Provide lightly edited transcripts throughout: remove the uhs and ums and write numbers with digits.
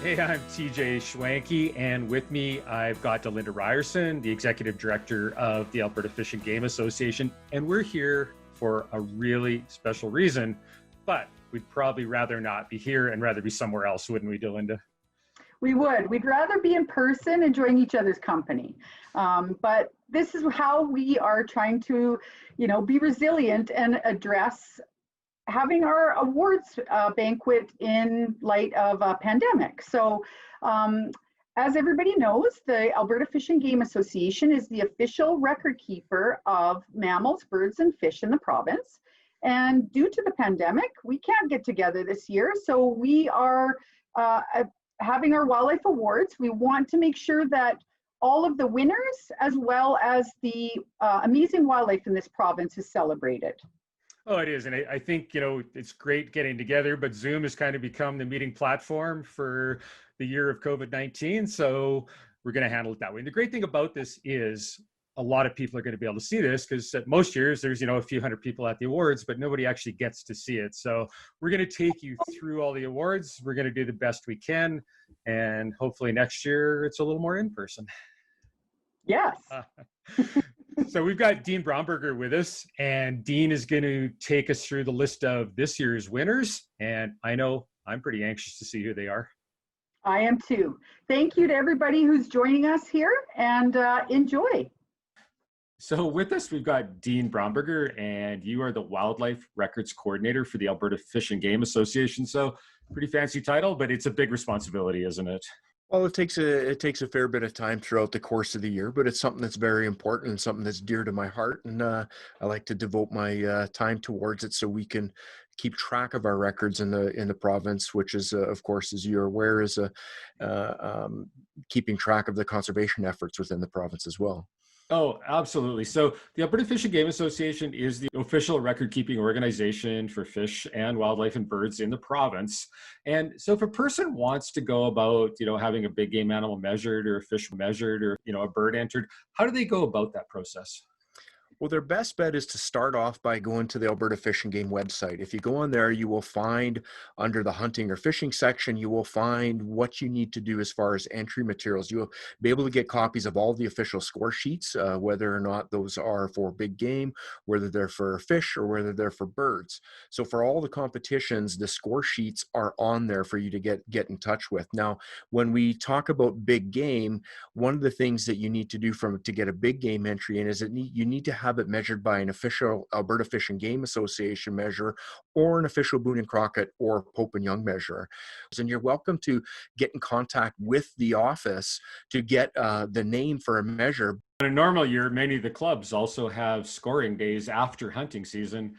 Hey, I'm TJ Schwanke, and with me, I've got Delinda Ryerson, the Executive Director of the Alberta Fish and Game Association, and we're here for a really special reason, but we'd probably rather not be here and rather be somewhere else, wouldn't we, Delinda? We would. We'd rather be in person enjoying each other's company. But this is how we are trying to, be resilient and address having our awards banquet in light of a pandemic. So as everybody knows, the Alberta Fish and Game Association is the official record keeper of mammals, birds, and fish in the province. And due to the pandemic, we can't get together this year. So we are having our wildlife awards. We want to make sure that all of the winners, as well as the amazing wildlife in this province, is celebrated. Oh, it is. And I think, it's great getting together, but Zoom has kind of become the meeting platform for the year of COVID-19. So we're going to handle it that way. And the great thing about this is a lot of people are going to be able to see this because at most years there's, a few hundred people at the awards, but nobody actually gets to see it. So we're going to take you through all the awards. We're going to do the best we can. And hopefully next year it's a little more in person. Yes. So we've got Dean Bromberger with us, and Dean is going to take us through the list of this year's winners. And I know I'm pretty anxious to see who they are. I am too. Thank you to everybody who's joining us here, and enjoy. So with us, we've got Dean Bromberger, and you are the Wildlife Records Coordinator for the Alberta Fish and Game Association. So pretty fancy title, but it's a big responsibility, isn't it? Well, it takes a fair bit of time throughout the course of the year, but it's something that's very important and something that's dear to my heart. And I like to devote my time towards it so we can keep track of our records in the province, which is, of course, as you're aware, is keeping track of the conservation efforts within the province as well. Oh, absolutely. So the Alberta Fish and Game Association is the official record-keeping organization for fish and wildlife and birds in the province. And so if a person wants to go about, having a big game animal measured or a fish measured or, a bird entered, how do they go about that process? Well, their best bet is to start off by going to the Alberta Fish and Game website. If you go on there, you will find under the hunting or fishing section, you will find what you need to do as far as entry materials. You'll be able to get copies of all the official score sheets, whether or not those are for big game, whether they're for fish or whether they're for birds. So for all the competitions, the score sheets are on there for you to get in touch with. Now, when we talk about big game, one of the things that you need to do to get a big game entry in is you need to have it measured by an official Alberta Fish and Game Association measure or an official Boone and Crockett or Pope and Young measure. And you're welcome to get in contact with the office to get the name for a measure. In a normal year, many of the clubs also have scoring days after hunting season.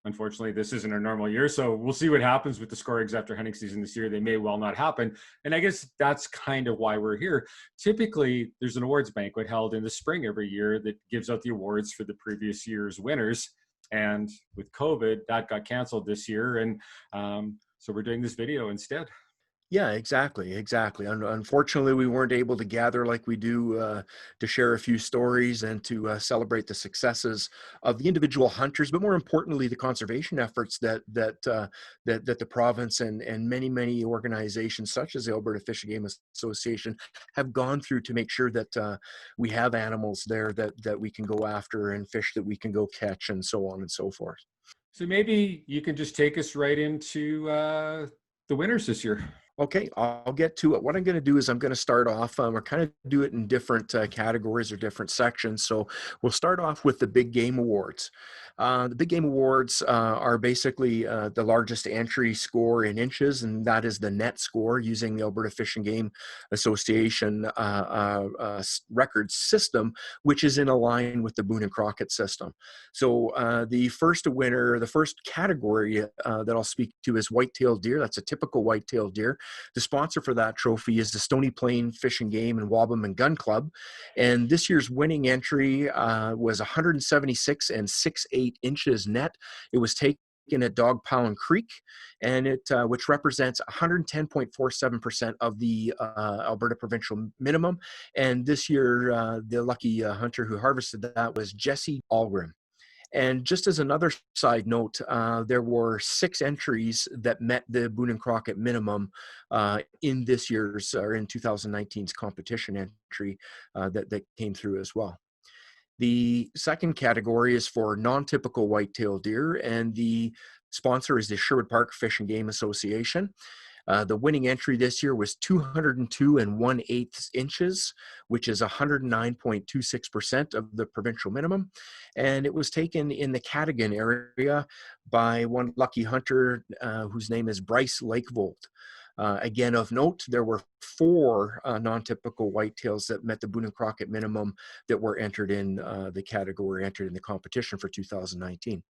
Unfortunately, this isn't a normal year, so we'll see what happens with the scorings after hunting season this year. They may well not happen, and I guess that's kind of why we're here. Typically, there's an awards banquet held in the spring every year that gives out the awards for the previous year's winners, and with COVID, that got canceled this year, and so we're doing this video instead. Yeah, exactly. Unfortunately, we weren't able to gather like we do to share a few stories and to celebrate the successes of the individual hunters, but more importantly, the conservation efforts that the province and many organizations such as the Alberta Fish and Game Association have gone through to make sure that we have animals there that we can go after and fish that we can go catch and so on and so forth. So maybe you can just take us right into the winners this year. Okay, I'll get to it. What I'm going to do is I'm going to start off, we're kind of do it in different categories or different sections. So we'll start off with the Big Game Awards. The Big Game Awards are basically the largest entry score in inches, and that is the net score using the Alberta Fish and Game Association record system, which is in line with the Boone and Crockett system. So the first winner, the first category that I'll speak to is white-tailed deer. That's a typical white-tailed deer. The sponsor for that trophy is the Stony Plain Fish and Game and Wabamun and Gun Club. And this year's winning entry was 176 and 6/8 inches net. It was taken at Dog Pound Creek, and which represents 110.47% of the Alberta provincial minimum. And this year, the lucky hunter who harvested that was Jesse Algrim. And just as another side note, there were 6 entries that met the Boone and Crockett minimum in this year's, or in 2019's competition entry that came through as well. The second category is for non-typical whitetail deer, and the sponsor is the Sherwood Park Fish and Game Association. The winning entry this year was 202 and 1/8 inches, which is 109.26% of the provincial minimum. And it was taken in the Cadogan area by one lucky hunter whose name is Bryce Lakevold. Again, of note, there were 4 non-typical whitetails that met the Boone and Crockett minimum that were entered in the category, entered in the competition for 2019.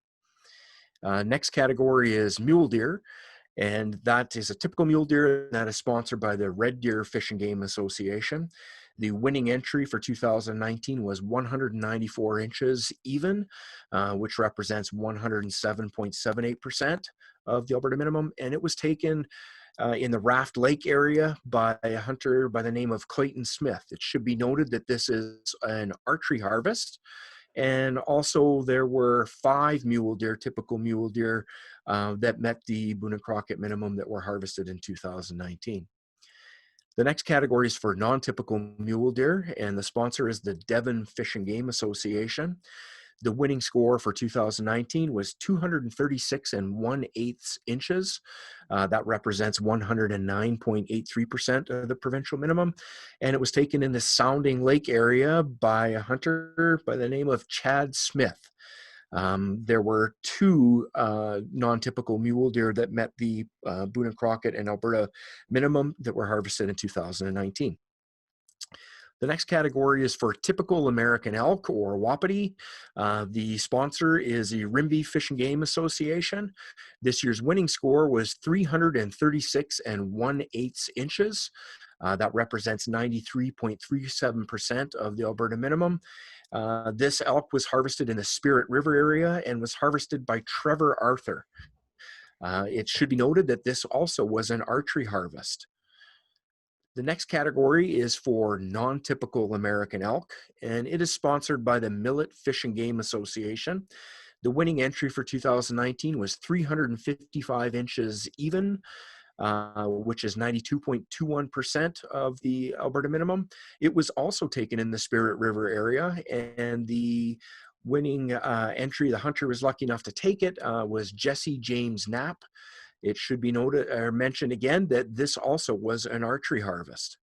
Next category is mule deer, and that is a typical mule deer that is sponsored by the Red Deer Fish and Game Association. The winning entry for 2019 was 194 inches even, which represents 107.78% of the Alberta minimum, and it was taken in the Raft Lake area by a hunter by the name of Clayton Smith. It should be noted that this is an archery harvest, and also there were 5 mule deer, typical mule deer, that met the Boone and Crockett minimum that were harvested in 2019. The next category is for non-typical mule deer, and the sponsor is the Devon Fish and Game Association. The winning score for 2019 was 236 and 1/8 inches. That represents 109.83% of the provincial minimum. And it was taken in the Sounding Lake area by a hunter by the name of Chad Smith. There were 2 non-typical mule deer that met the Boone and Crockett and Alberta minimum that were harvested in 2019. The next category is for typical American elk or wapiti. The sponsor is the Rimbey Fish and Game Association. This year's winning score was 336 and 1/8 inches. That represents 93.37% of the Alberta minimum. This elk was harvested in the Spirit River area and was harvested by Trevor Arthur. It should be noted that this also was an archery harvest. The next category is for non-typical American elk, and it is sponsored by the Millet Fish and Game Association. The winning entry for 2019 was 355 inches even, which is 92.21% of the Alberta minimum. It was also taken in the Spirit River area, and the winning entry, the hunter was lucky enough to take it, was Jesse James Knapp. It should be noted or mentioned again that this also was an archery harvest.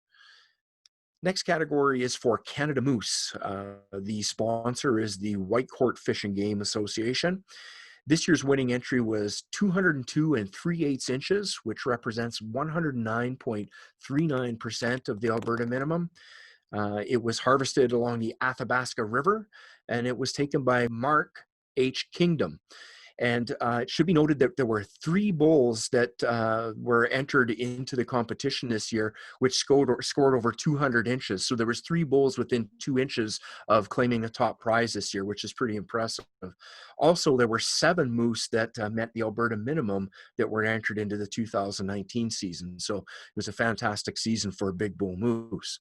Next category is for Canada moose. The sponsor is the Whitecourt Fish and Game Association. This year's winning entry was 202 and 3/8 inches, which represents 109.39% of the Alberta minimum. It was harvested along the Athabasca River, and it was taken by Mark H. Kingdom. And it should be noted that there were 3 bulls that were entered into the competition this year, which scored over 200 inches. So there was 3 bulls within 2 inches of claiming the top prize this year, which is pretty impressive. Also, there were 7 moose that met the Alberta minimum that were entered into the 2019 season. So it was a fantastic season for big bull moose.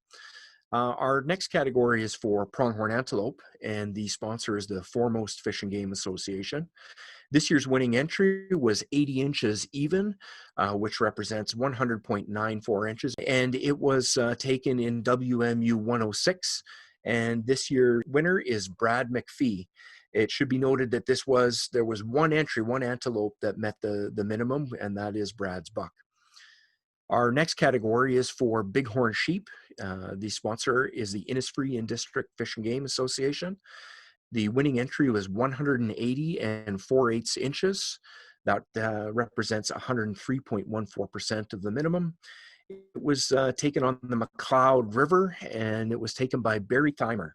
Our next category is for pronghorn antelope, and the sponsor is the Foremost Fish and Game Association. This year's winning entry was 80 inches even, which represents 100.94 inches, and it was taken in WMU 106, and this year's winner is Brad McPhee. It should be noted that there was one entry, one antelope that met the minimum, and that is Brad's buck. Our next category is for bighorn sheep. The sponsor is the Innisfree and District Fish and Game Association. The winning entry was 180 and 4/8 inches. That represents 103.14% of the minimum. It was taken on the McLeod River, and it was taken by Barry Thimer.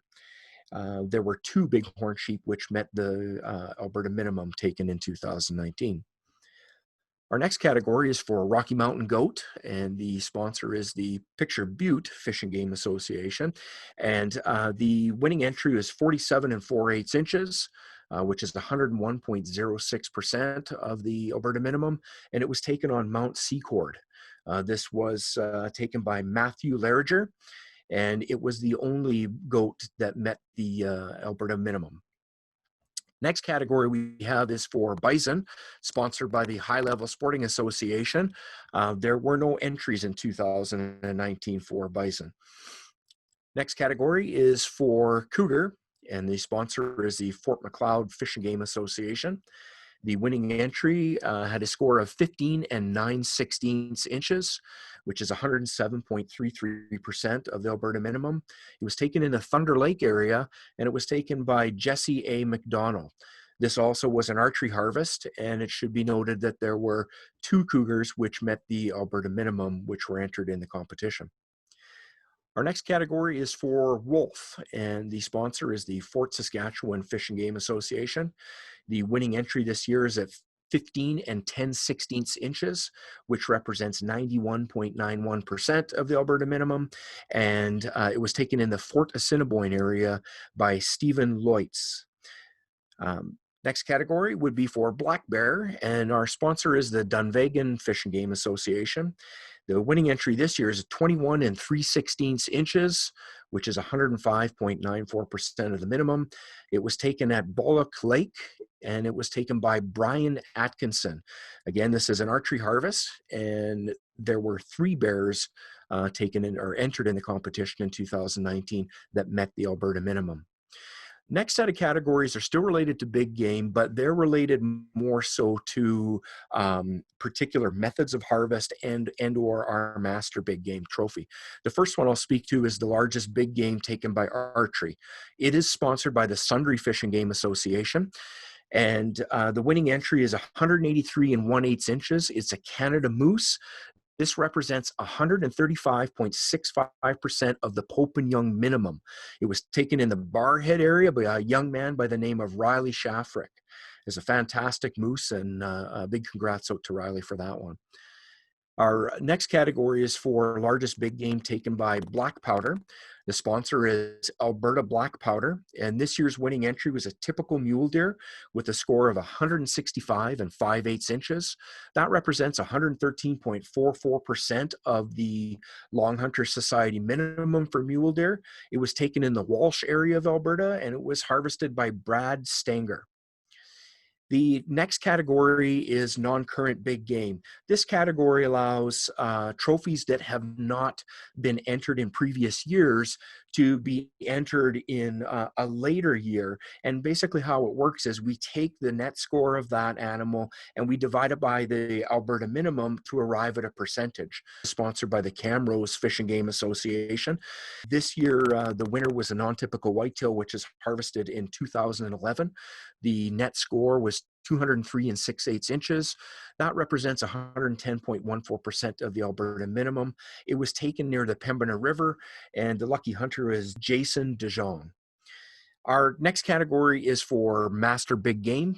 There were 2 bighorn sheep which met the Alberta minimum taken in 2019. Our next category is for Rocky Mountain goat, and the sponsor is the Picture Butte Fish and Game Association. And the winning entry is 47 and 4/8 inches, which is 101.06% of the Alberta minimum, and it was taken on Mount Secord. This was taken by Matthew Leriger, and it was the only goat that met the Alberta minimum. Next category we have is for bison, sponsored by the High Level Sporting Association. There were no entries in 2019 for bison. Next category is for cougar, and the sponsor is the Fort Macleod Fish and Game Association. The winning entry had a score of 15 and 9/16 inches, which is 107.33% of the Alberta minimum. It was taken in the Thunder Lake area, and it was taken by Jesse A. McDonald. This also was an archery harvest, and it should be noted that there were 2 cougars which met the Alberta minimum, which were entered in the competition. Our next category is for wolf, and the sponsor is the Fort Saskatchewan Fish and Game Association. The winning entry this year is at 15 and 10/16 inches, which represents 91.91% of the Alberta minimum, and it was taken in the Fort Assiniboine area by Stephen Leutz. Next category would be for black bear, and our sponsor is the Dunvegan Fish and Game Association. The winning entry this year is 21 and 3/16 inches, which is 105.94% of the minimum. It was taken at Bollock Lake, and it was taken by Brian Atkinson. Again, this is an archery harvest, and there were 3 bears taken in or entered in the competition in 2019 that met the Alberta minimum. Next set of categories are still related to big game, but they're related more so to particular methods of harvest and or our master big game trophy. The first one I'll speak to is the largest big game taken by archery. It is sponsored by the Sundre Fish and Game Association. And the winning entry is 183 and 1/8 inches. It's a Canada moose. This represents 135.65% of the Pope and Young minimum. It was taken in the Barhead area by a young man by the name of Riley Shafrick. It's a fantastic moose, and a big congrats out to Riley for that one. Our next category is for largest big game taken by black powder. The sponsor is Alberta Black Powder, and this year's winning entry was a typical mule deer with a score of 165 and 5/8 inches. That represents 113.44% of the Long Hunter Society minimum for mule deer. It was taken in the Walsh area of Alberta, and it was harvested by Brad Stanger. The next category is non-current big game. This category allows trophies that have not been entered in previous years to be entered in a later year. And basically how it works is we take the net score of that animal and we divide it by the Alberta minimum to arrive at a percentage. Sponsored by the Camrose Fish and Game Association. This year, the winner was a non-typical whitetail, which is harvested in 2011. The net score was 203 and 6/8 inches. That represents 110.14% of the Alberta minimum. It was taken near the Pembina River, and the lucky hunter is Jason DeJong. Our next category is for master big game.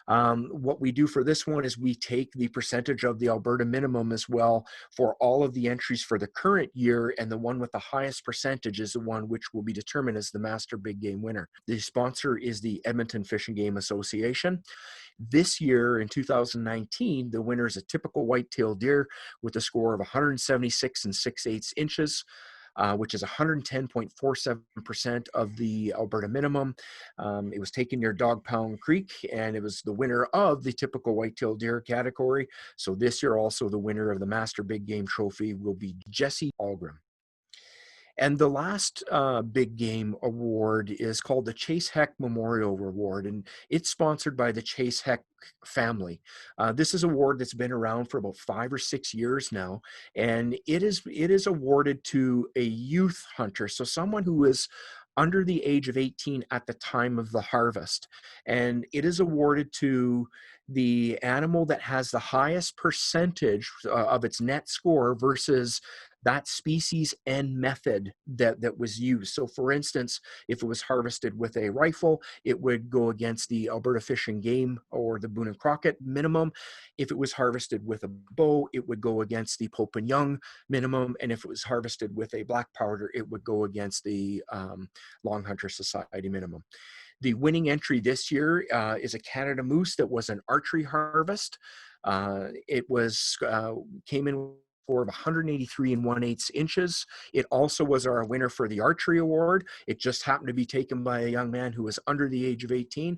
What we do for this one is we take the percentage of the Alberta minimum as well for all of the entries for the current year, and the one with the highest percentage is the one which will be determined as the master big game winner. The sponsor is the Edmonton Fish and Game Association. This year in 2019, the winner is a typical whitetail deer with a score of 176 and 6/8 inches. Which is 110.47% of the Alberta minimum. It was taken near Dog Pound Creek, and it was the winner of the typical whitetail deer category. So this year also the winner of the Master Big Game Trophy will be Jesse Algram. And the last big game award is called the Chase Heck Memorial Award, and it's sponsored by the Chase Heck family. This is an award that's been around for about 5 or 6 years now, and it is awarded to a youth hunter, so someone who is under the age of 18 at the time of the harvest. And it is awarded to the animal that has the highest percentage of its net score versus that species and method that was used. So for instance, if it was harvested with a rifle, it would go against the Alberta Fish and Game or the Boone and Crockett minimum. If it was harvested with a bow, it would go against the Pope and Young minimum. And if it was harvested with a black powder, it would go against the Long Hunter Society minimum. The winning entry this year is a Canada moose that was an archery harvest. It was came in score of 183 1/8 inches. It also was our winner for the archery award. It just happened to be taken by a young man who was under the age of 18.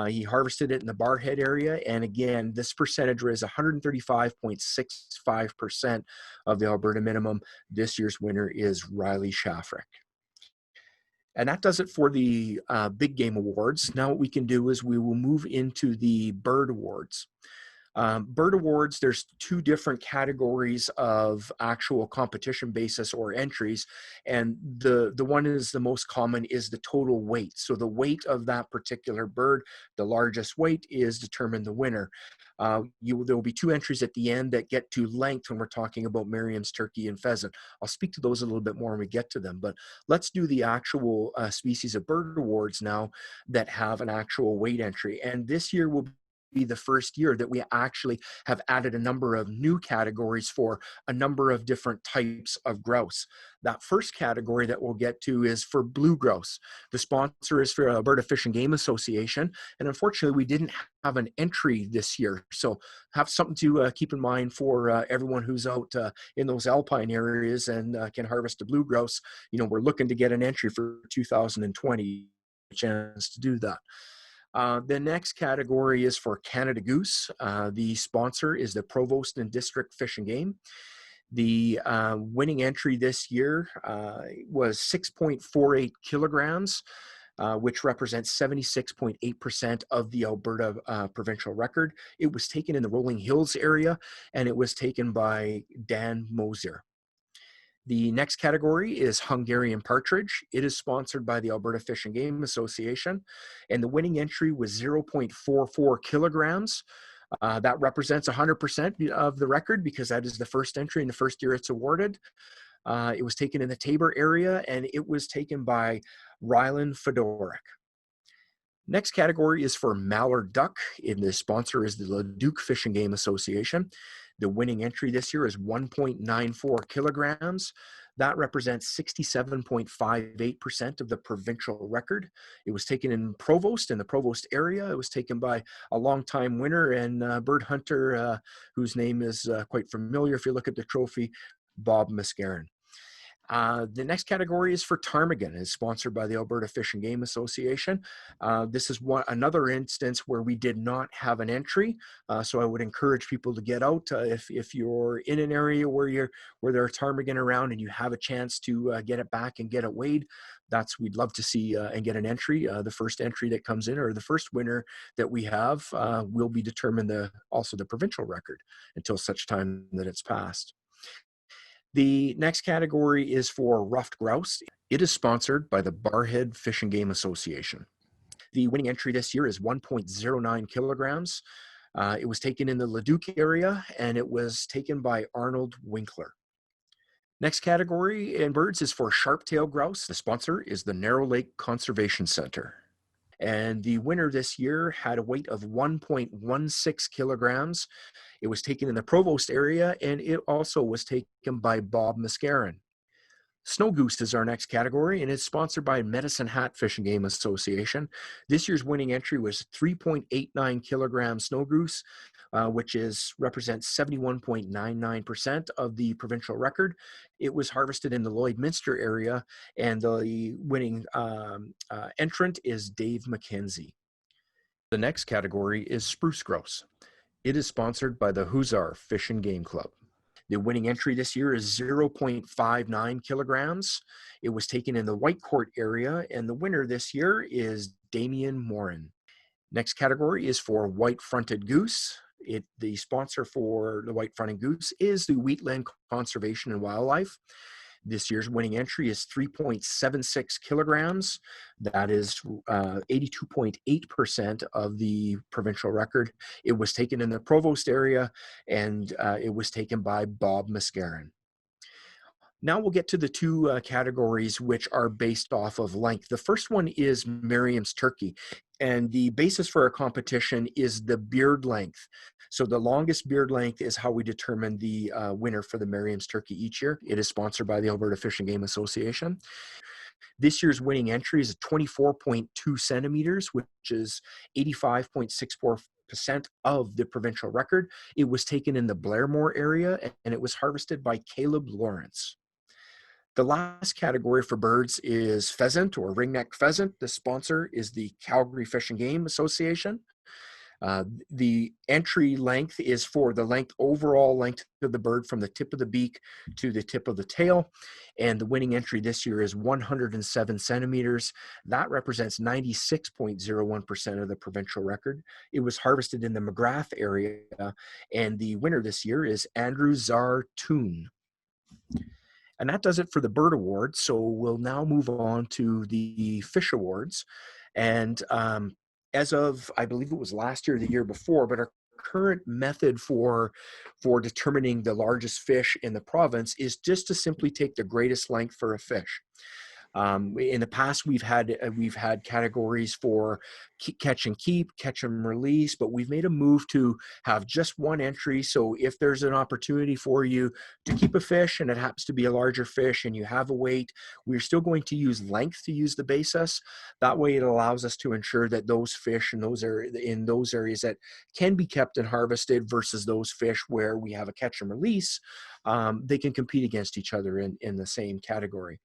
He harvested it in the barhead area. And again, this percentage was 135.65% of the Alberta minimum. This year's winner is Riley Shafrick. And that does it for the big game awards. Now what we can do is we will move into the bird awards. Bird awards, there's two different categories of actual competition basis or entries. And the one is the most common is the total weight. So the weight of that particular bird, the largest weight is determined the winner. There will be two entries at the end that get to length when we're talking about Merriam's turkey and pheasant. I'll speak to those a little bit more when we get to them, but let's do the actual species of bird awards now that have an actual weight entry. And this year will be the first year that we actually have added a number of new categories for a number of different types of grouse. That first category that we'll get to is for blue grouse. The sponsor is for Alberta Fish and Game Association, and unfortunately we didn't have an entry this year. So have something to keep in mind for everyone who's out in those alpine areas and can harvest a blue grouse. You know, we're looking to get an entry for 2020, a chance to do that. The next category is for Canada Goose. The sponsor is the Provost and District Fish and Game. The winning entry this year was 6.48 kilograms, which represents 76.8% of the Alberta provincial record. It was taken in the Rolling Hills area, and it was taken by Dan Mosier. The next category is Hungarian Partridge. It is sponsored by the Alberta Fish and Game Association, and the winning entry was 0.44 kilograms. That represents 100% of the record because that is the first entry in the first year it's awarded. It was taken in the Tabor area, and it was taken by Rylan Fedorak. Next category is for Mallard Duck, and the sponsor is the Leduc Fish and Game Association. The winning entry this year is 1.94 kilograms. That represents 67.58% of the provincial record. It was taken in Provost, in the Provost area. It was taken by a longtime winner and bird hunter whose name is quite familiar if you look at the trophy, Bob Mascarin. The next category is for ptarmigan. It's sponsored by the Alberta Fish and Game Association. This is another instance where we did not have an entry, so I would encourage people to get out if you're in an area where there are ptarmigan around and you have a chance to get it back and get it weighed. We'd love to see and get an entry. The first entry that comes in, or the first winner that we have, will be determined also the provincial record until such time that it's passed. The next category is for ruffed grouse. It is sponsored by the Barhead Fish and Game Association. The winning entry this year is 1.09 kilograms. It was taken in the Leduc area, and it was taken by Arnold Winkler. Next category in birds is for sharp-tailed grouse. The sponsor is the Narrow Lake Conservation Center. And the winner this year had a weight of 1.16 kilograms. It was taken in the Provost area, and it also was taken by Bob Mascarin. Snow goose is our next category, and it's sponsored by Medicine Hat Fish and Game Association. This year's winning entry was 3.89 kilogram snow goose, which represents 71.99% of the provincial record. It was harvested in the Lloydminster area, and the winning entrant is Dave Mackenzie. The next category is spruce grouse. It is sponsored by the Hussar Fish and Game Club. The winning entry this year is 0.59 kilograms. It was taken in the Whitecourt area, and the winner this year is Damien Morin. Next category is for white-fronted goose. The sponsor for the white-fronted goose is the Wheatland Conservation and Wildlife. This year's winning entry is 3.76 kilograms. That is 82.8% of the provincial record. It was taken in the Provost area, and it was taken by Bob Mascarin. Now we'll get to the two categories which are based off of length. The first one is Merriam's turkey, and the basis for our competition is the beard length. So the longest beard length is how we determine the winner for the Merriam's turkey each year. It is sponsored by the Alberta Fish and Game Association. This year's winning entry is 24.2 centimeters, which is 85.64% of the provincial record. It was taken in the Blairmore area, and it was harvested by Caleb Lawrence. The last category for birds is pheasant or ringneck pheasant. The sponsor is the Calgary Fish and Game Association. The entry length is for the overall length of the bird from the tip of the beak to the tip of the tail. And the winning entry this year is 107 centimeters. That represents 96.01% of the provincial record. It was harvested in the McGrath area, and the winner this year is Andrew Zartoon. And that does it for the bird awards. So we'll now move on to the fish awards. And as of, I believe it was last year or the year before, but our current method for determining the largest fish in the province is just to simply take the greatest length for a fish. In the past, we've had categories for catch and keep, catch and release, but we've made a move to have just one entry. So if there's an opportunity for you to keep a fish and it happens to be a larger fish and you have a weight, we're still going to use length to use the basis. That way it allows us to ensure that those fish in those areas that can be kept and harvested versus those fish where we have a catch and release, they can compete against each other in the same category.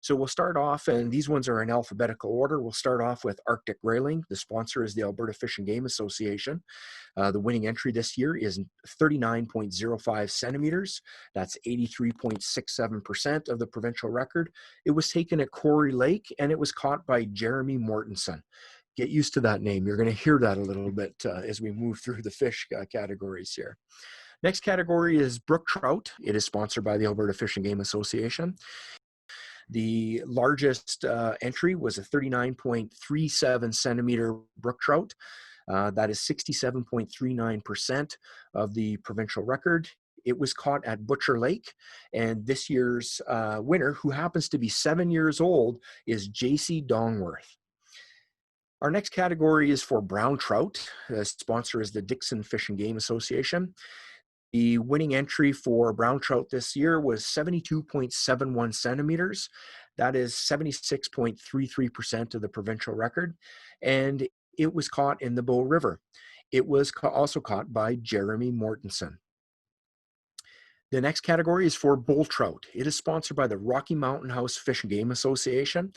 So we'll start off, and these ones are in alphabetical order. We'll start off with Arctic Grayling. The sponsor is the Alberta Fish and Game Association. The winning entry this year is 39.05 centimeters. That's 83.67% of the provincial record. It was taken at Quarry Lake, and it was caught by Jeromy Mortenson. Get used to that name. You're going to hear that a little bit as we move through the fish categories here. Next category is brook trout. It is sponsored by the Alberta Fish and Game Association. The largest entry was a 39.37 centimeter brook trout. That is 67.39% of the provincial record. It was caught at Butcher Lake, and this year's winner, who happens to be 7 years old, is JC Dongworth. Our next category is for brown trout. The sponsor is the Dixon Fish and Game Association. The winning entry for brown trout this year was 72.71 centimeters. That is 76.33% of the provincial record. And it was caught in the Bow River. It was also caught by Jeromy Mortenson. The next category is for bull trout. It is sponsored by the Rocky Mountain House Fish and Game Association.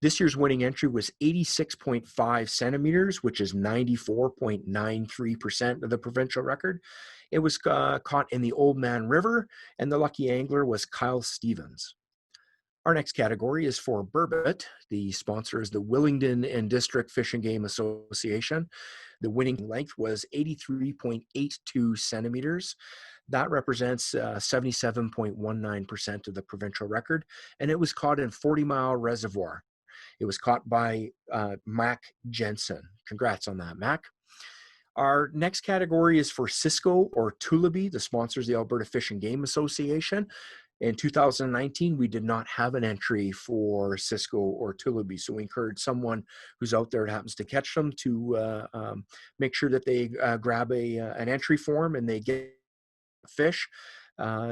This year's winning entry was 86.5 centimeters, which is 94.93% of the provincial record. It was caught in the Old Man River, and the lucky angler was Kyle Stevens. Our next category is for burbot. The sponsor is the Willingdon and District Fish and Game Association. The winning length was 83.82 centimeters. That represents 77.19% of the provincial record, and it was caught in 40 Mile Reservoir. It was caught by Mac Jensen. Congrats on that, Mac. Our next category is for Cisco or Tullaby. The sponsor is the Alberta Fish and Game Association. In 2019, we did not have an entry for Cisco or Tullaby, so we encourage someone who's out there that happens to catch them to make sure that they grab an entry form and they get fish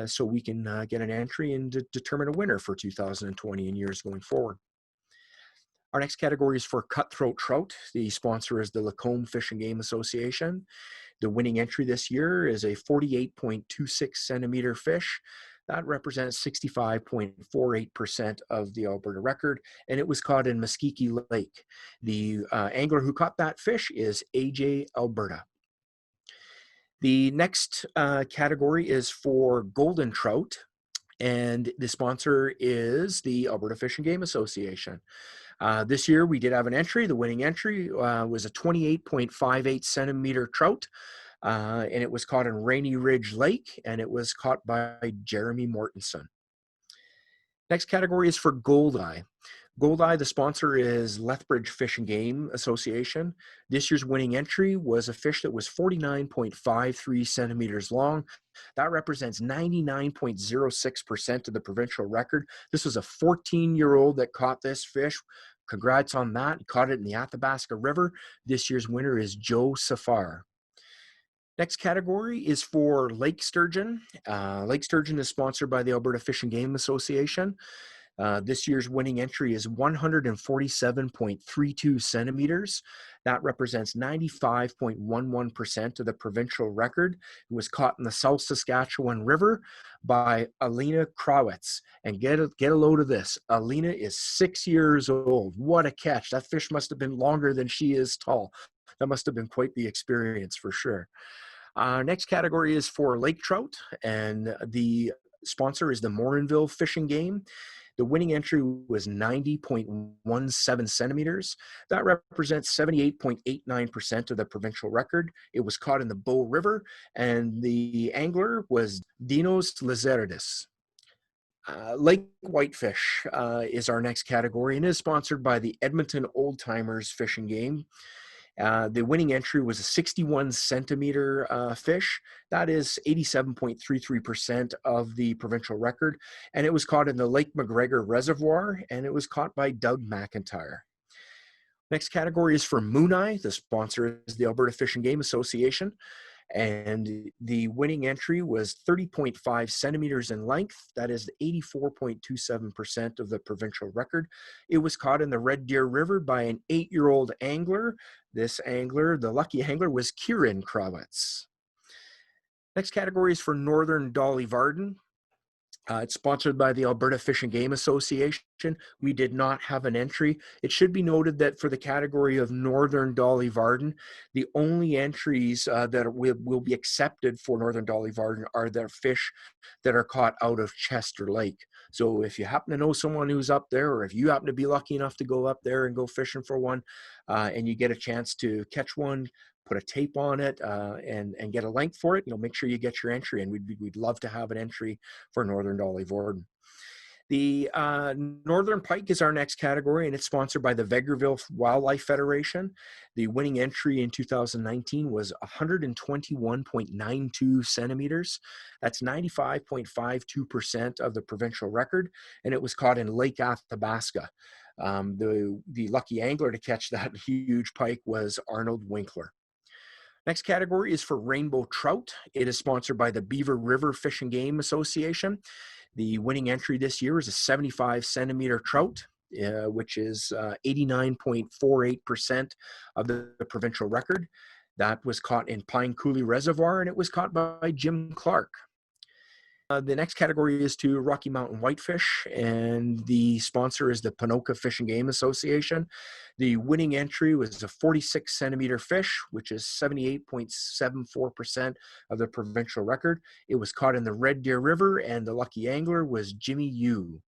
so we can get an entry and determine a winner for 2020 and years going forward. Our next category is for cutthroat trout. The sponsor is the Lacombe Fish and Game Association. The winning entry this year is a 48.26 centimeter fish. That represents 65.48% of the Alberta record, and it was caught in Muskegee Lake. The angler who caught that fish is AJ Alberta. The next category is for golden trout, and the sponsor is the Alberta Fish and Game Association. This year we did have an entry. The winning entry was a 28.58 centimeter trout, and it was caught in Rainy Ridge Lake, and it was caught by Jeromy Mortenson. Next category is for Goldeye. Goldeye, the sponsor is Lethbridge Fish and Game Association. This year's winning entry was a fish that was 49.53 centimeters long. That represents 99.06% of the provincial record. This was a 14-year-old that caught this fish. Congrats on that. He caught it in the Athabasca River. This year's winner is Joe Safar. Next category is for lake sturgeon. Lake sturgeon is sponsored by the Alberta Fish and Game Association. This year's winning entry is 147.32 centimeters. That represents 95.11% of the provincial record. It was caught in the South Saskatchewan River by Alina Krawitz. And get a load of this. Alina is 6 years old. What a catch. That fish must have been longer than she is tall. That must have been quite the experience for sure. Next category is for lake trout, and the sponsor is the Morinville Fishing Game. The winning entry was 90.17 centimeters. That represents 78.89% of the provincial record. It was caught in the Bow River, and the angler was Dinos Lazaridis. Lake Whitefish is our next category and is sponsored by the Edmonton Old Timers Fishing Game. The winning entry was a 61 centimeter fish. That is 87.33% of the provincial record. And it was caught in the Lake McGregor Reservoir, and it was caught by Doug McIntyre. Next category is for Mooneye. The sponsor is the Alberta Fish and Game Association. And the winning entry was 30.5 centimeters in length. That is 84.27% of the provincial record. It was caught in the Red Deer River by an 8-year-old angler. This angler, the lucky angler, was Kieran Krawitz. Next category is for Northern Dolly Varden. It's sponsored by the Alberta Fish and Game Association. We did not have an entry. It should be noted that for the category of Northern Dolly Varden, the only entries that will be accepted for Northern Dolly Varden are the fish that are caught out of Chester Lake. So if you happen to know someone who's up there, or if you happen to be lucky enough to go up there and go fishing for one, and you get a chance to catch one, put a tape on it, and get a length for it, make sure you get your entry, and we'd love to have an entry for Northern Dolly Varden. The Northern Pike is our next category, and it's sponsored by the Vegreville Wildlife Federation. The winning entry in 2019 was 121.92 centimeters. That's 95.52% of the provincial record, and it was caught in Lake Athabasca. The lucky angler to catch that huge pike was Arnold Winkler. Next category is for rainbow trout. It is sponsored by the Beaver River Fish and Game Association. The winning entry this year is a 75 centimeter trout, which is 89.48% of the provincial record. That was caught in Pine Coulee Reservoir, and it was caught by Jim Clark. The next category is to Rocky Mountain Whitefish, and the sponsor is the Ponoka Fish and Game Association. The winning entry was a 46 centimeter fish, which is 78.74% of the provincial record. It was caught in the Red Deer River, and the lucky angler was Jimmy Yu.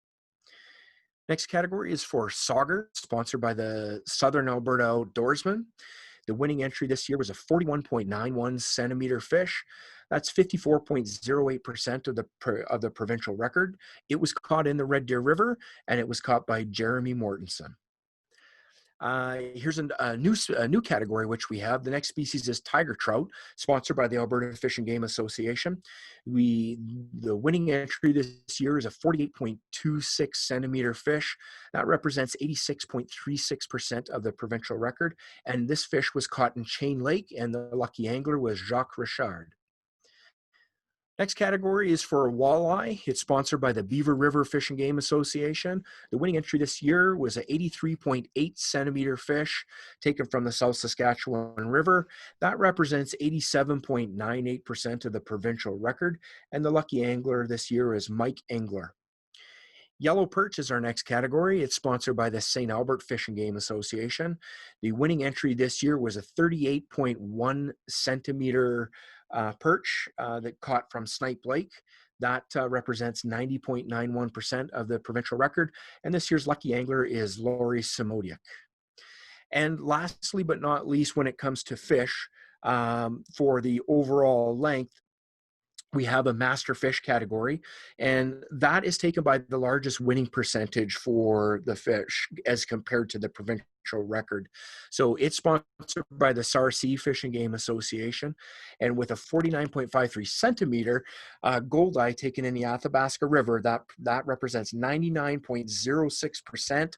Next category is for Sauger, sponsored by the Southern Alberta Outdoorsman. The winning entry this year was a 41.91 centimeter fish. That's 54.08% of the provincial record. It was caught in the Red Deer River, and it was caught by Jeromy Mortenson. Here's a new category which we have. The next species is tiger trout, sponsored by the Alberta Fish and Game Association. The winning entry this year is a 48.26 centimeter fish. That represents 86.36% of the provincial record. And this fish was caught in Chain Lake, and the lucky angler was Jacques Richard. Next category is for walleye. It's sponsored by the Beaver River Fish and Game Association. The winning entry this year was an 83.8 centimeter fish taken from the South Saskatchewan River. That represents 87.98% of the provincial record. And the lucky angler this year is Mike Engler. Yellow perch is our next category. It's sponsored by the St. Albert Fish and Game Association. The winning entry this year was a 38.1 centimeter perch that caught from Snipe Lake. That represents 90.91% of the provincial record. And this year's lucky angler is Lori Simodiak. And lastly, but not least, when it comes to fish, for the overall length, we have a master fish category, and that is taken by the largest winning percentage for the fish as compared to the provincial record. So it's sponsored by the Sarcee Fish and Game Association, and with a 49.53 centimeter Goldeye taken in the Athabasca River, that represents 99.06%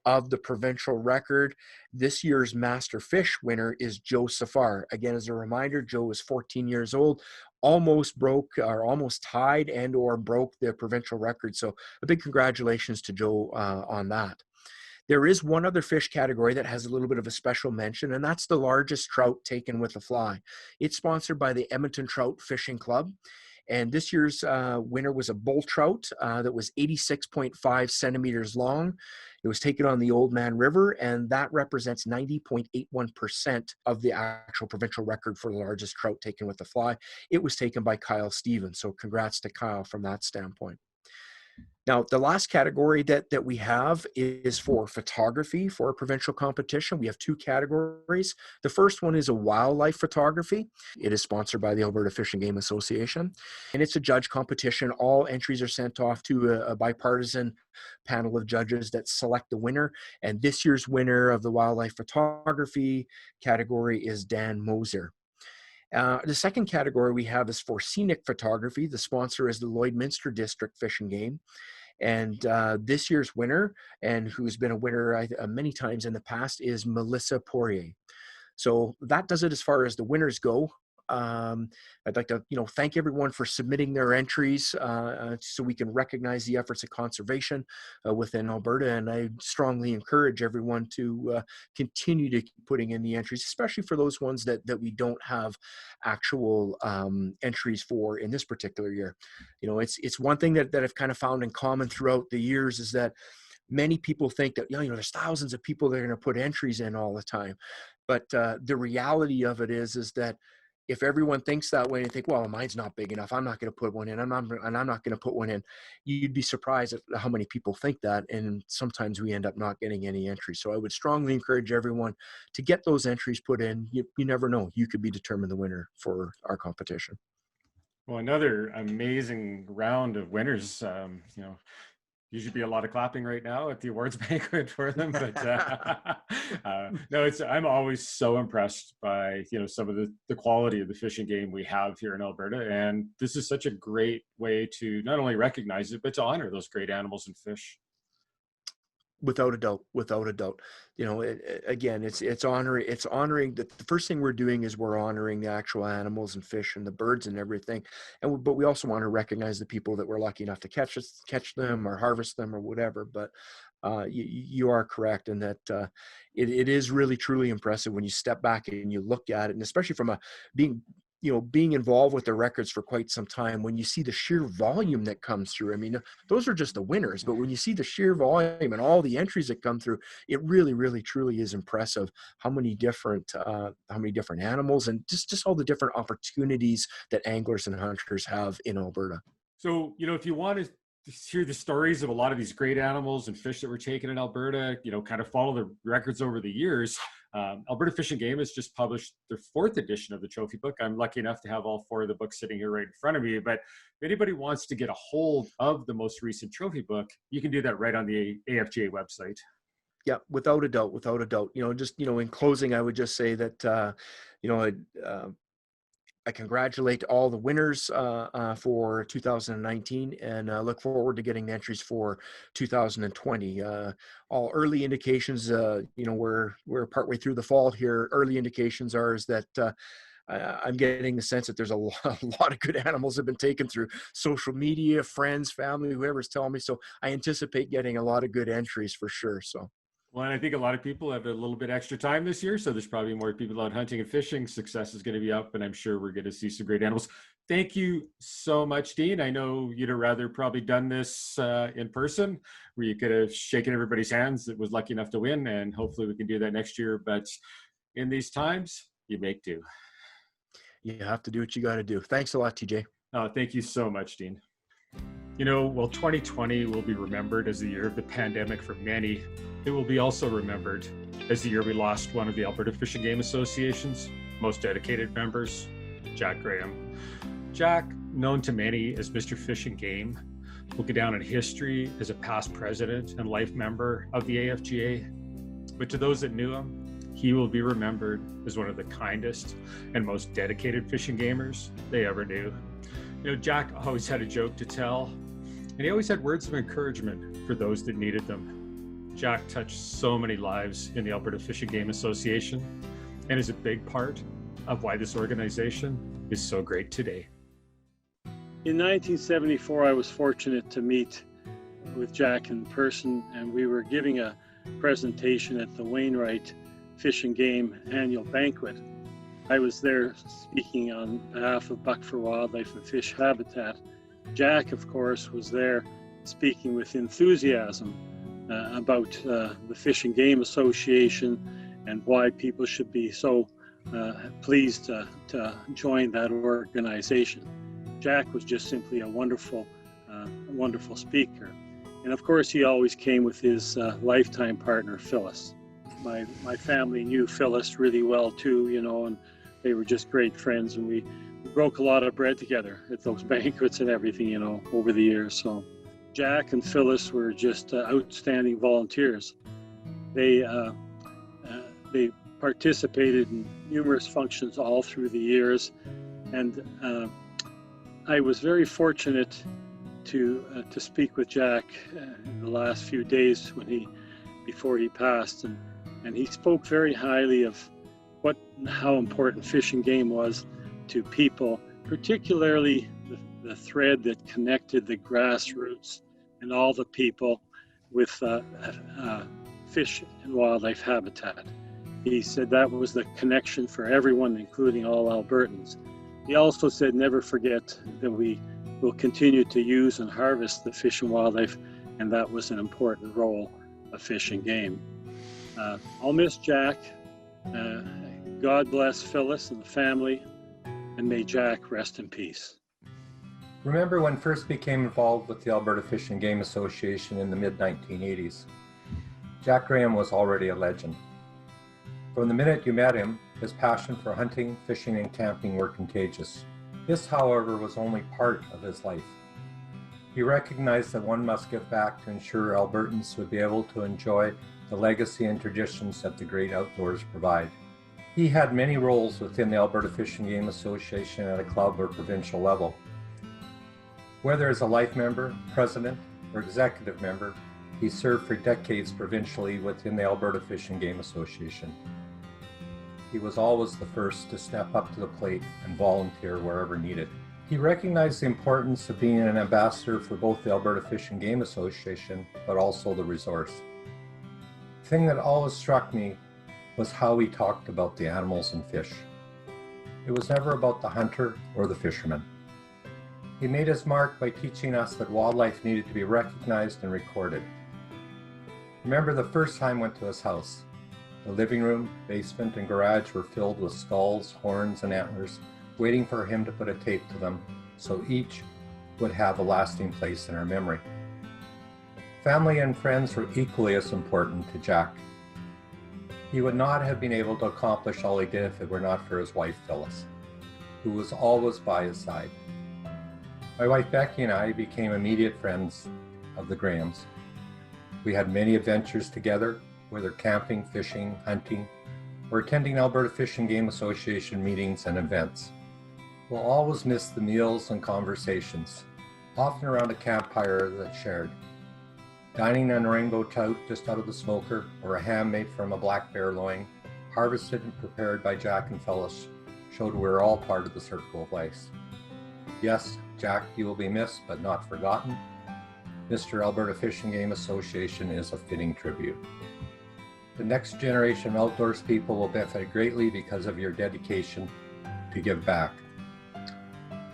of the provincial record. This year's Master Fish winner is Joe Safar. Again, as a reminder, Joe is 14 years old, almost broke or almost tied and or broke the provincial record. So a big congratulations to Joe on that. There is one other fish category that has a little bit of a special mention, and that's the largest trout taken with a fly. It's sponsored by the Edmonton Trout Fishing Club. And this year's winner was a bull trout that was 86.5 centimeters long. It was taken on the Old Man River, and that represents 90.81% of the actual provincial record for the largest trout taken with a fly. It was taken by Kyle Stevens. So congrats to Kyle from that standpoint. Now, the last category that we have is for photography for a provincial competition. We have two categories. The first one is a wildlife photography. It is sponsored by the Alberta Fish and Game Association, and it's a judge competition. All entries are sent off to a bipartisan panel of judges that select the winner. And this year's winner of the wildlife photography category is Dan Mosier. The second category we have is for scenic photography. The sponsor is the Lloydminster District Fish and Game. And this year's winner, and who's been a winner many times in the past, is Melissa Poirier. So that does it as far as the winners go. I'd like to, thank everyone for submitting their entries so we can recognize the efforts of conservation within Alberta. And I strongly encourage everyone to continue to keep putting in the entries, especially for those ones that we don't have actual entries for in this particular year. It's one thing that I've kind of found in common throughout the years is that many people think that, there's thousands of people that are going to put entries in all the time. But the reality of it is that if everyone thinks that way and think, well, mine's not big enough, I'm not going to put one in, and I'm not going to put one in, you'd be surprised at how many people think that, and sometimes we end up not getting any entries. So I would strongly encourage everyone to get those entries put in. You never know. You could be determined the winner for our competition. Well, another amazing round of winners. Usually be a lot of clapping right now at the awards banquet for them, but no, I'm always so impressed by some of the quality of the fishing game we have here in Alberta, and this is such a great way to not only recognize it but to honor those great animals and fish. Without a doubt. Again, it's honoring the first thing we're doing is we're honoring the actual animals and fish and the birds and everything. But we also want to recognize the people that we're lucky enough to catch them or harvest them or whatever. But you are correct in that it is really, truly impressive when you step back and you look at it, and especially from being involved with the records for quite some time, when you see the sheer volume that comes through. I mean, those are just the winners, but when you see the sheer volume and all the entries that come through, it really, really, truly is impressive how many different animals and just all the different opportunities that anglers and hunters have in Alberta. So, if you want to hear the stories of a lot of these great animals and fish that were taken in Alberta, kind of follow the records over the years, Alberta Fish and Game has just published their 4th edition of the trophy book. I'm lucky enough to have all 4 of the books sitting here right in front of me, but if anybody wants to get a hold of the most recent trophy book, you can do that right on the AFGA website. Yeah, without a doubt. In closing, I would just say that, I congratulate all the winners for 2019 and look forward to getting the entries for 2020. All early indications, we're partway through the fall here. Early indications is that I'm getting the sense that there's a lot of good animals have been taken through social media, friends, family, whoever's telling me. So I anticipate getting a lot of good entries for sure. So. Well, and I think a lot of people have a little bit extra time this year, so there's probably more people out hunting and fishing. Success is going to be up, and I'm sure we're going to see some great animals. Thank you so much, Dean. I know you'd have rather probably done this in person, where you could have shaken everybody's hands that was lucky enough to win, and hopefully we can do that next year. But in these times, you make do. You have to do what you got to do. Thanks a lot, TJ. Oh, thank you so much, Dean. 2020 will be remembered as the year of the pandemic for many. It will be also remembered as the year we lost one of the Alberta Fish and Game Association's most dedicated members, Jacques Graham. Jacques, known to many as Mr. Fish and Game, will go down in history as a past president and life member of the AFGA. But to those that knew him, he will be remembered as one of the kindest and most dedicated fishing gamers they ever knew. Jack always had a joke to tell, and he always had words of encouragement for those that needed them. Jacques touched so many lives in the Alberta Fish and Game Association and is a big part of why this organization is so great today. In 1974, I was fortunate to meet with Jacques in person, and we were giving a presentation at the Wainwright Fish and Game annual banquet. I was there speaking on behalf of Buck for Wildlife and Fish Habitat. Jacques, of course, was there speaking with enthusiasm about the Fish and Game Association and why people should be so pleased to join that organization. Jacques was just simply a wonderful speaker. And of course, he always came with his lifetime partner, Phyllis. My family knew Phyllis really well too, you know, and they were just great friends, and we broke a lot of bread together at those banquets and everything, you know, over the years. So Jacques and Phyllis were just outstanding volunteers. They participated in numerous functions all through the years, and I was very fortunate to speak with Jacques in the last few days before he passed, and he spoke very highly of how important Fish and Game was to people, particularly the thread that connected the grassroots and all the people with fish and wildlife habitat. He said that was the connection for everyone, including all Albertans. He also said, never forget that we will continue to use and harvest the fish and wildlife, and that was an important role of Fish and Game. I'll miss Jacques. God bless Phyllis and the family, and may Jacques rest in peace. Remember when first became involved with the Alberta Fish and Game Association in the mid-1980s? Jacques Graham was already a legend. From the minute you met him, his passion for hunting, fishing, and camping were contagious. This, however, was only part of his life. He recognized that one must give back to ensure Albertans would be able to enjoy the legacy and traditions that the great outdoors provide. He had many roles within the Alberta Fish and Game Association at a club or provincial level. Whether as a life member, president, or executive member, he served for decades provincially within the Alberta Fish and Game Association. He was always the first to step up to the plate and volunteer wherever needed. He recognized the importance of being an ambassador for both the Alberta Fish and Game Association, but also the resource. The thing that always struck me was how he talked about the animals and fish. It was never about the hunter or the fisherman. He made his mark by teaching us that wildlife needed to be recognized and recorded. Remember the first time I went to his house. The living room, basement, and garage were filled with skulls, horns, and antlers, waiting for him to put a tape to them so each would have a lasting place in our memory. Family and friends were equally as important to Jacques. He would not have been able to accomplish all he did if it were not for his wife, Phyllis, who was always by his side. My wife, Becky, and I became immediate friends of the Grahams. We had many adventures together, whether camping, fishing, hunting, or attending Alberta Fish and Game Association meetings and events. We'll always miss the meals and conversations, often around a campfire that's shared. Dining on a rainbow trout just out of the smoker, or a ham made from a black bear loin, harvested and prepared by Jacques and Phyllis, showed we're all part of the circle of life. Yes, Jacques, you will be missed, but not forgotten. Mr. Alberta Fish and Game Association is a fitting tribute. The next generation of outdoors people will benefit greatly because of your dedication to give back.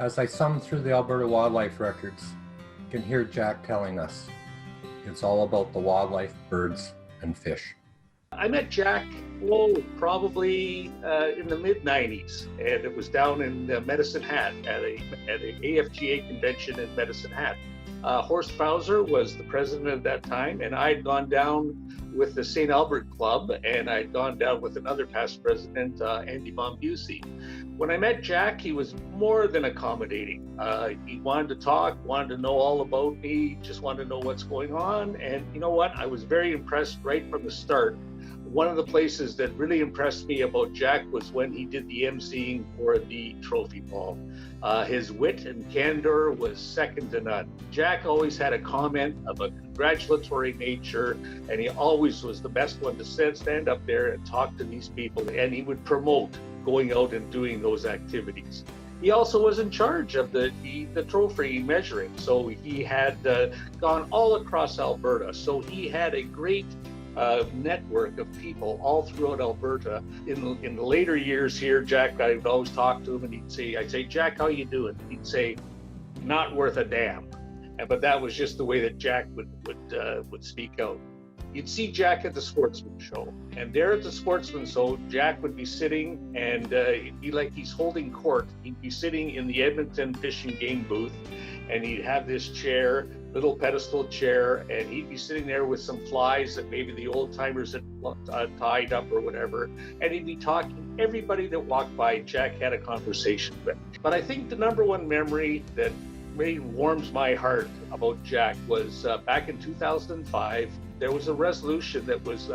As I sum through the Alberta wildlife records, you can hear Jacques telling us, it's all about the wildlife, birds, and fish. I met Jacques, probably in the mid-90s, and it was down in Medicine Hat at an AFGA convention in Medicine Hat. Horst Bowser was the president at that time, and I'd gone down with the St. Albert Club, and I'd gone down with another past president, Andy Bombusi. When I met Jacques, he was more than accommodating. He wanted to talk, wanted to know all about me, just wanted to know what's going on. And you know what? I was very impressed right from the start one of the places that really impressed me about Jack was when he did the emceeing for the trophy ball. His wit and candor was second to none. Jack always had a comment of a congratulatory nature, and he always was the best one to stand up there and talk to these people, and he would promote going out and doing those activities. He also was in charge of the trophy measuring, so he had gone all across Alberta. So he had a great network of people all throughout Alberta. In the later years here, Jack, I would always talk to him, and I'd say, Jack, how you doing? He'd say, not worth a damn. But that was just the way that Jack would speak out. You'd see Jack at the sportsman show, and there at the sportsman show, Jack would be sitting, and it'd be like he's holding court. He'd be sitting in the Edmonton Fish and Game booth, and he'd have this chair, little pedestal chair, and he'd be sitting there with some flies that maybe the old timers had tied up or whatever, and he'd be talking. Everybody that walked by, Jack had a conversation with. But I think the number one memory that really warms my heart about Jack was back in 2005. There was a resolution that was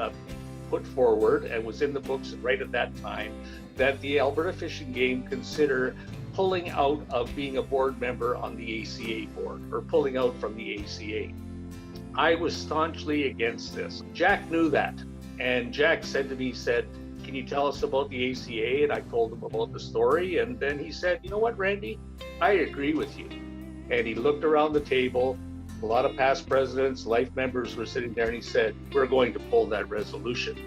put forward and was in the books right at that time that the Alberta Fish and Game consider pulling out of being a board member on the ACA board, or pulling out from the ACA. I was staunchly against this. Jack knew that, and Jack said to me, can you tell us about the ACA? And I told him about the story, and then he said, you know what, Randy, I agree with you. And he looked around the table. A lot of past presidents, life members were sitting there, and he said, we're going to pull that resolution.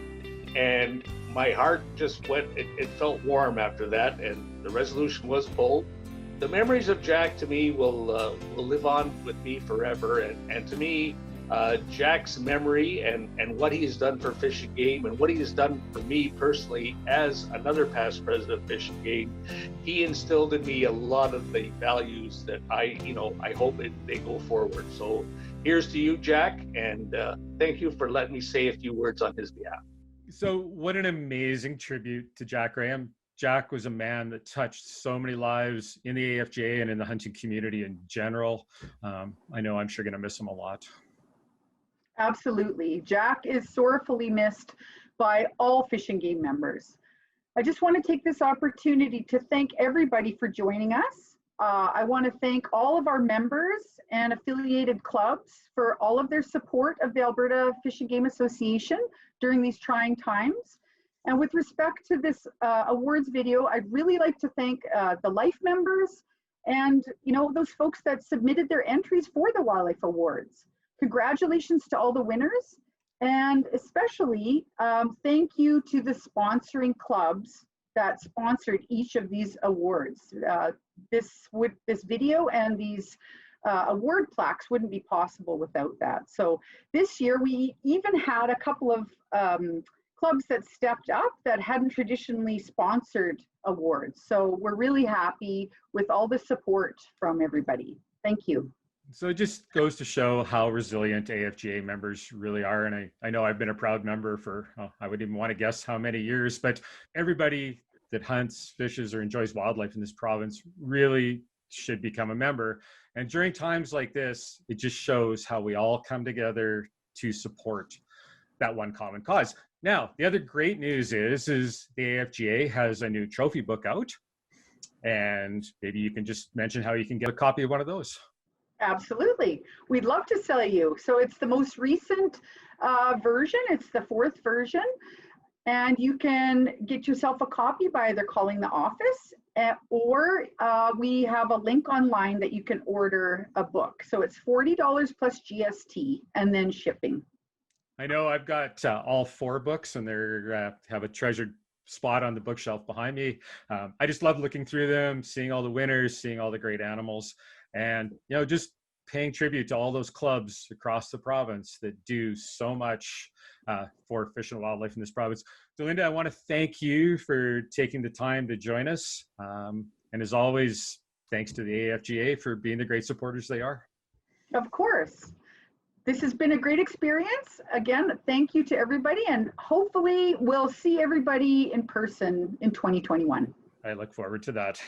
And my heart just went, it felt warm after that, and the resolution was pulled. The memories of Jack, to me, will live on with me forever. And to me, Jack's memory and what he has done for Fish and Game, and what he has done for me personally as another past president of Fish and Game, he instilled in me a lot of the values that I hope they go forward. So here's to you, Jack, and thank you for letting me say a few words on his behalf. So what an amazing tribute to Jack Graham. Jack was a man that touched so many lives in the AFGA and in the hunting community in general. I know I'm sure going to miss him a lot. Absolutely. Jack is sorrowfully missed by all Fish and Game members. I just want to take this opportunity to thank everybody for joining us. I want to thank all of our members and affiliated clubs for all of their support of the Alberta Fish and Game Association during these trying times. And with respect to this awards video, I'd really like to thank the life members and those folks that submitted their entries for the Wildlife Awards. Congratulations to all the winners, and especially thank you to the sponsoring clubs that sponsored each of these awards. This video and these award plaques wouldn't be possible without that. So this year we even had a couple of clubs that stepped up that hadn't traditionally sponsored awards. So we're really happy with all the support from everybody. Thank you. So it just goes to show how resilient AFGA members really are. And I know I've been a proud member for, I wouldn't even want to guess how many years, but everybody that hunts, fishes, or enjoys wildlife in this province really should become a member. And during times like this, it just shows how we all come together to support that one common cause. Now, the other great news is the AFGA has a new trophy book out, and maybe you can just mention how you can get a copy of one of those. Absolutely. We'd love to sell you. So it's the most recent version. It's the 4th version. And you can get yourself a copy by either calling the office or we have a link online that you can order a book. So it's $40 plus GST and then shipping. I know I've got all 4 books, and they have a treasured spot on the bookshelf behind me. I just love looking through them, seeing all the winners, seeing all the great animals, and just paying tribute to all those clubs across the province that do so much for fish and wildlife in this province. So Linda, I want to thank you for taking the time to join us. And as always, thanks to the AFGA for being the great supporters they are. Of course. This has been a great experience. Again, thank you to everybody, and hopefully we'll see everybody in person in 2021. I look forward to that.